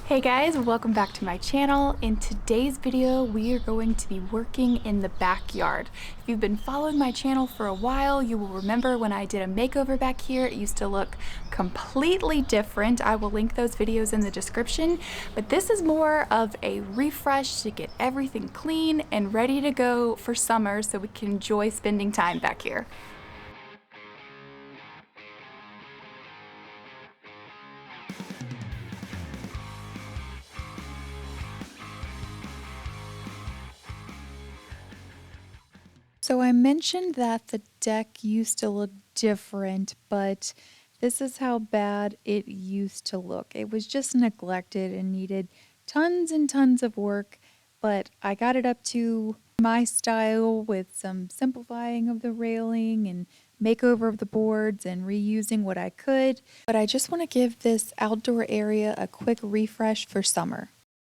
Hey guys, welcome back to my channel. In today's video, we are going to be working in the backyard. If you've been following my channel for a while, you will remember when I did a makeover back here, it used to look completely different. I will link those videos in the description, but this is more of a refresh to get everything clean and ready to go for summer so we can enjoy spending time back here. So I mentioned that the deck used to look different, but this is how bad it used to look. It was just neglected and needed tons and tons of work, but I got it up to my style with some simplifying of the railing and makeover of the boards and reusing what I could. But I just want to give this outdoor area a quick refresh for summer.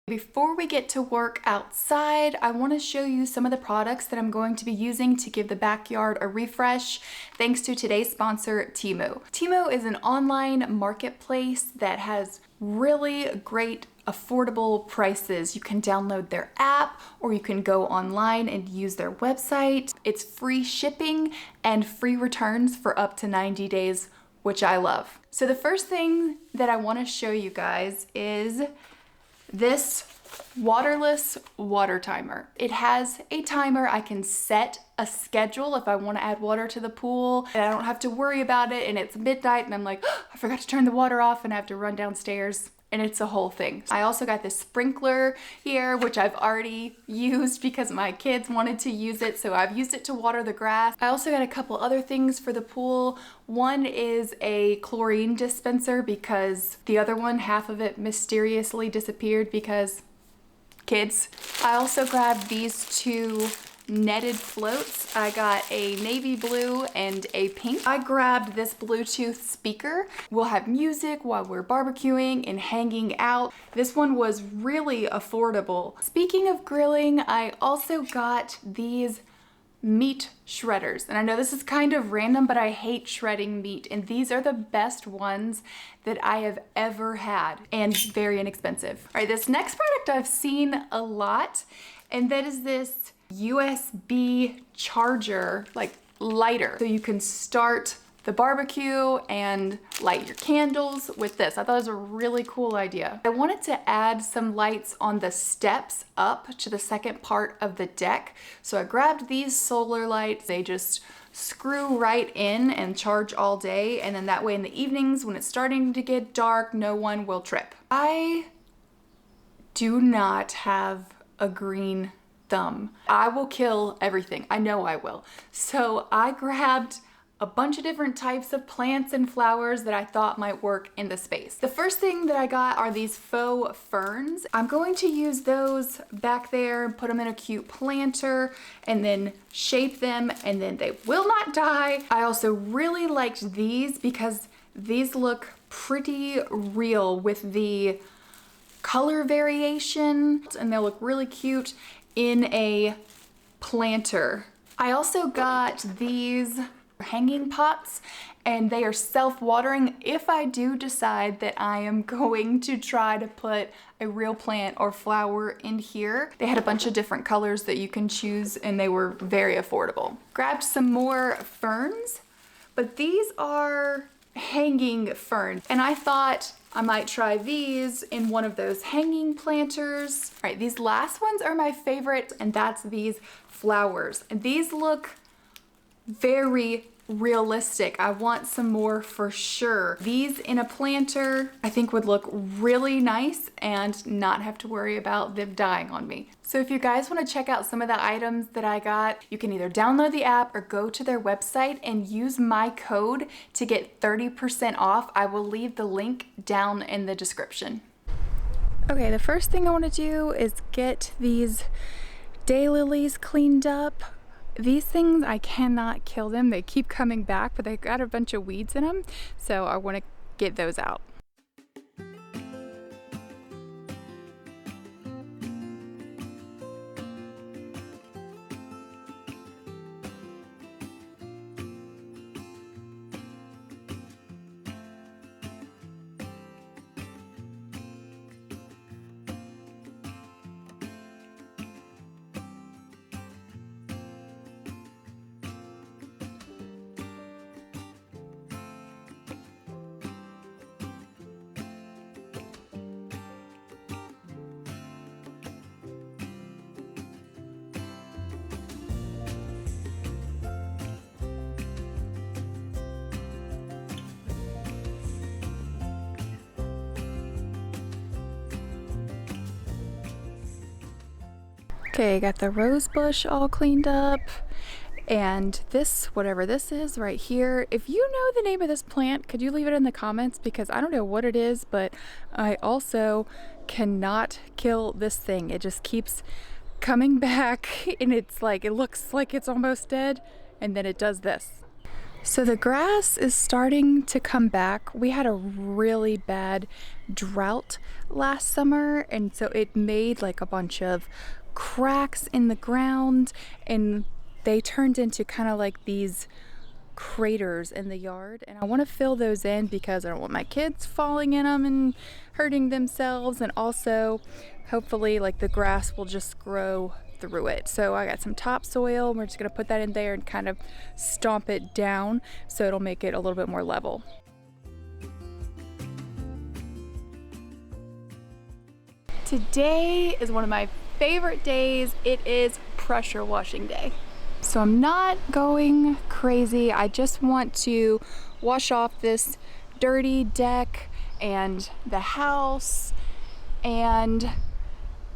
Before we get to work outside, I want to show you some of the products that I'm going to be using to give the backyard a refresh, thanks to today's sponsor, Temu. Temu is an online marketplace that has really great affordable prices. You can download their app or you can go online and use their website. It's free shipping and free returns for up to 90 days, which I love. So the first thing that I want to show you guys is this waterless water timer. It has a timer. I can set a schedule if I want to add water to the pool and I don't have to worry about it and it's midnight and I'm like, oh, I forgot to turn the water off and I have to run downstairs. And it's a whole thing. I also got this sprinkler here, which I've already used because my kids wanted to use it, so I've used it to water the grass. I also got a couple other things for the pool. One is a chlorine dispenser because the other one, half of it mysteriously disappeared because kids. I also grabbed these two netted floats. I got a navy blue and a pink. I grabbed this Bluetooth speaker. We'll have music while we're barbecuing and hanging out. This one was really affordable. Speaking of grilling, I also got these meat shredders. And I know this is kind of random, but I hate shredding meat. And these are the best ones that I have ever had and very inexpensive. All right, this next product I've seen a lot, and that is this USB charger, like lighter. So you can start the barbecue and light your candles with this. I thought it was a really cool idea. I wanted to add some lights on the steps up to the second part of the deck. So I grabbed these solar lights. They just screw right in and charge all day. And then that way in the evenings when it's starting to get dark, no one will trip. I do not have a green thumb. I will kill everything. I know I will. So I grabbed a bunch of different types of plants and flowers that I thought might work in the space. The first thing that I got are these faux ferns. I'm going to use those back there, put them in a cute planter, and then shape them, and then they will not die. I also really liked these because these look pretty real with the color variation, and they'll look really cute in a planter. I also got these hanging pots and they are self-watering if I do decide that I am going to try to put a real plant or flower in here. They had a bunch of different colors that you can choose and they were very affordable. Grabbed some more ferns, but these are hanging ferns and I thought I might try these in one of those hanging planters. All right, these last ones are my favorite, and that's these flowers. And these look very realistic. I want some more for sure. These in a planter I think would look really nice and not have to worry about them dying on me. So if you guys want to check out some of the items that I got, you can either download the app or go to their website and use my code to get 30% off. I will leave the link down in the description. Okay, the first thing I want to do is get these daylilies cleaned up. These things, I cannot kill them. They keep coming back, but they got a bunch of weeds in them. So I want to get those out. Okay, got the rose bush all cleaned up. And this, whatever this is right here, if you know the name of this plant, could you leave it in the comments? Because I don't know what it is, but I also cannot kill this thing. It just keeps coming back and it's like, it looks like it's almost dead, and then it does this. So the grass is starting to come back. We had a really bad drought last summer, and so it made like a bunch of cracks in the ground, and they turned into kind of like these craters in the yard, and I want to fill those in because I don't want my kids falling in them and hurting themselves, and also hopefully like the grass will just grow through it. So I got some topsoil, and we're just going to put that in there and kind of stomp it down so it'll make it a little bit more level. Today is one of my favorite days. It is pressure washing day. So I'm not going crazy. I just want to wash off this dirty deck and the house and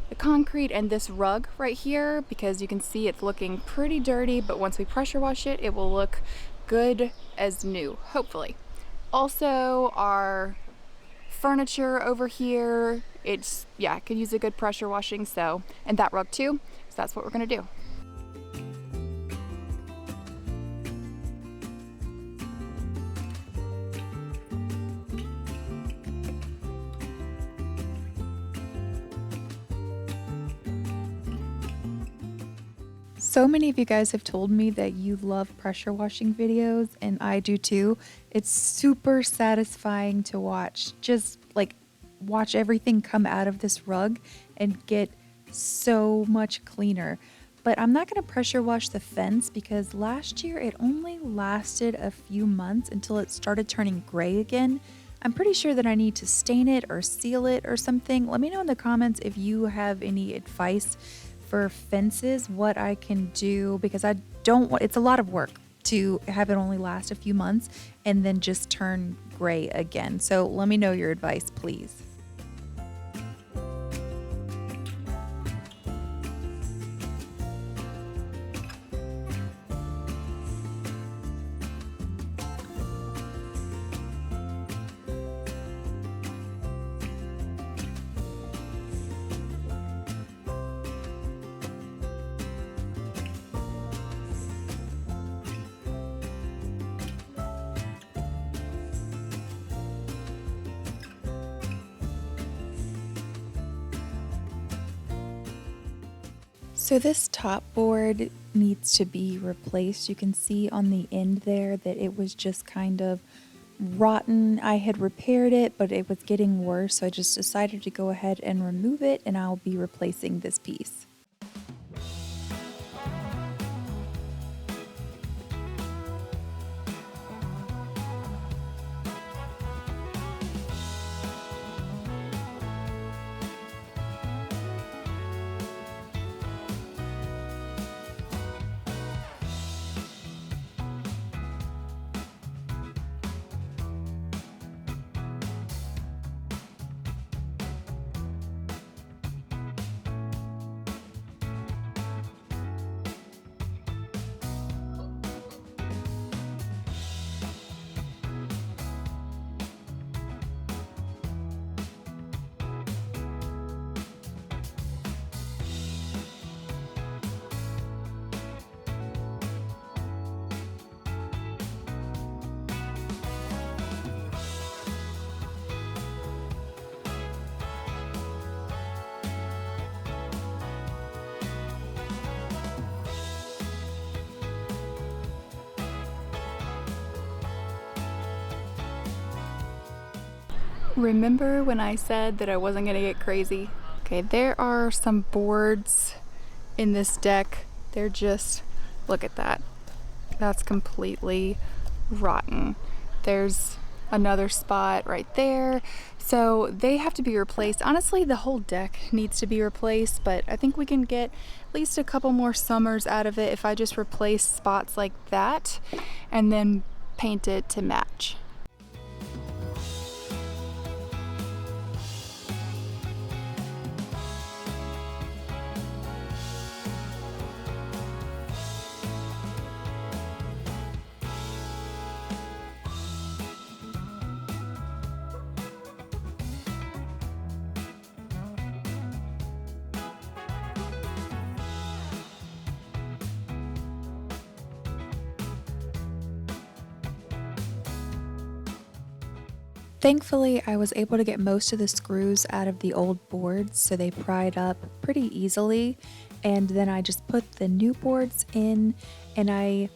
the concrete and this rug right here, because you can see it's looking pretty dirty, but once we pressure wash it, it will look good as new, hopefully. Also, our furniture over here, it's, yeah, it could use a good pressure washing, so, and that rug too, so that's what we're gonna do. So many of you guys have told me that you love pressure washing videos, and I do too. It's super satisfying to watch. Just like watch everything come out of this rug and get so much cleaner. But I'm not going to pressure wash the fence because last year it only lasted a few months until it started turning gray again. I'm pretty sure that I need to stain it or seal it or something. Let me know in the comments if you have any advice for fences, what I can do, because I don't want, it's a lot of work to have it only last a few months and then just turn gray again. So let me know your advice, please. So this top board needs to be replaced. You can see on the end there that it was just kind of rotten. I had repaired it, but it was getting worse, so I just decided to go ahead and remove it, and I'll be replacing this piece. Remember when I said that I wasn't gonna get crazy? Okay, there are some boards in this deck. They're just, look at that. That's completely rotten. There's another spot right there. So they have to be replaced. Honestly, the whole deck needs to be replaced, but I think we can get at least a couple more summers out of it if I just replace spots like that and then paint it to match. Thankfully, I was able to get most of the screws out of the old boards, so they pried up pretty easily. And then I just put the new boards in and I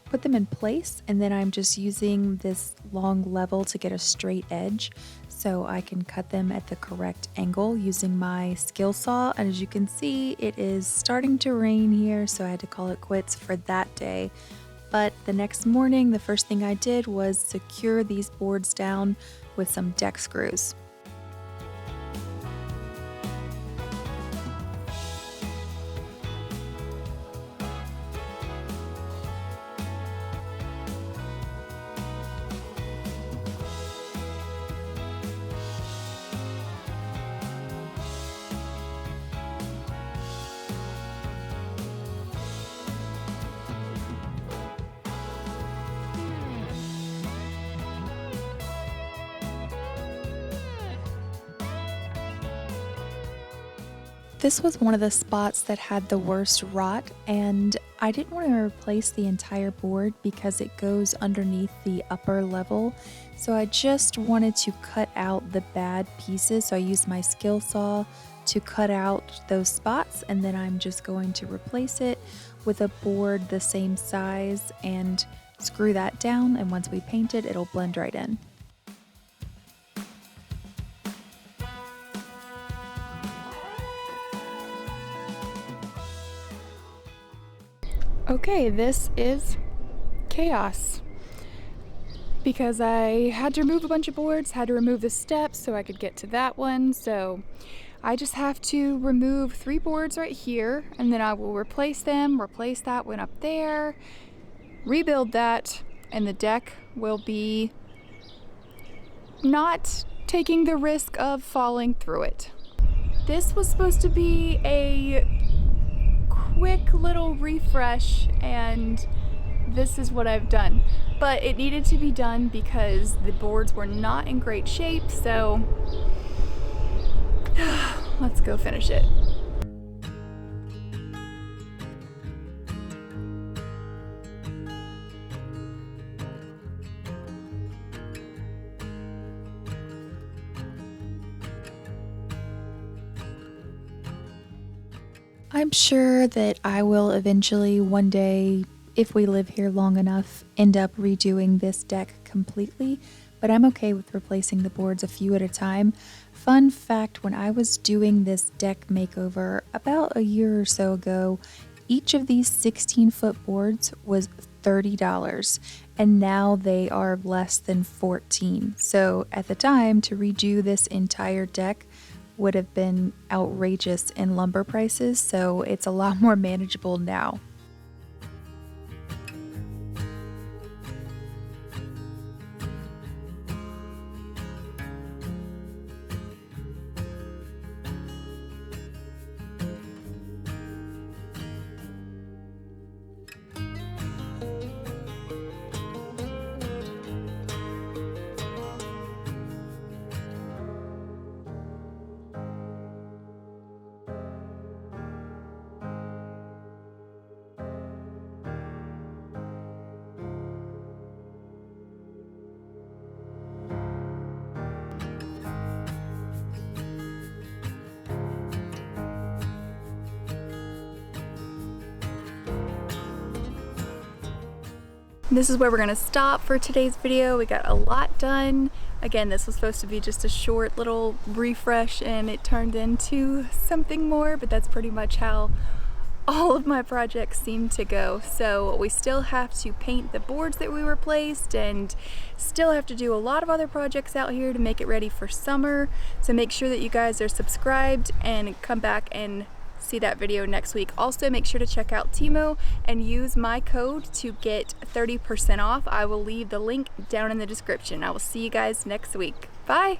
put them in place, and then I'm just using this long level to get a straight edge so I can cut them at the correct angle using my skill saw. And as you can see, it is starting to rain here, so I had to call it quits for that day. But the next morning, the first thing I did was secure these boards down with some deck screws. This was one of the spots that had the worst rot, and I didn't want to replace the entire board because it goes underneath the upper level, so I just wanted to cut out the bad pieces. So I used my skill saw to cut out those spots, and then I'm just going to replace it with a board the same size and screw that down, and once we paint it, it'll blend right in. Okay, this is chaos because I had to remove a bunch of boards, had to remove the steps so I could get to that one. So I just have to remove 3 boards right here, and then I will replace them, replace that one up there, rebuild that, and the deck will be not taking the risk of falling through it. This was supposed to be a quick little refresh, and this is what I've done. But it needed to be done because the boards were not in great shape, so let's go finish it. I'm sure that I will eventually, one day, if we live here long enough, end up redoing this deck completely, but I'm okay with replacing the boards a few at a time. Fun fact, when I was doing this deck makeover about a year or so ago, each of these 16-foot boards was $30, and now they are less than $14. So at the time, to redo this entire deck would have been outrageous in lumber prices, so it's a lot more manageable now. This is where we're gonna stop for today's video. We got a lot done. Again, this was supposed to be just a short little refresh and it turned into something more, but that's pretty much how all of my projects seem to go. So we still have to paint the boards that we replaced and still have to do a lot of other projects out here to make it ready for summer. So make sure that you guys are subscribed and come back and see that video next week. Also, make sure to check out Temu and use my code to get 30% off. I will leave the link down in the description. I will see you guys next week. Bye!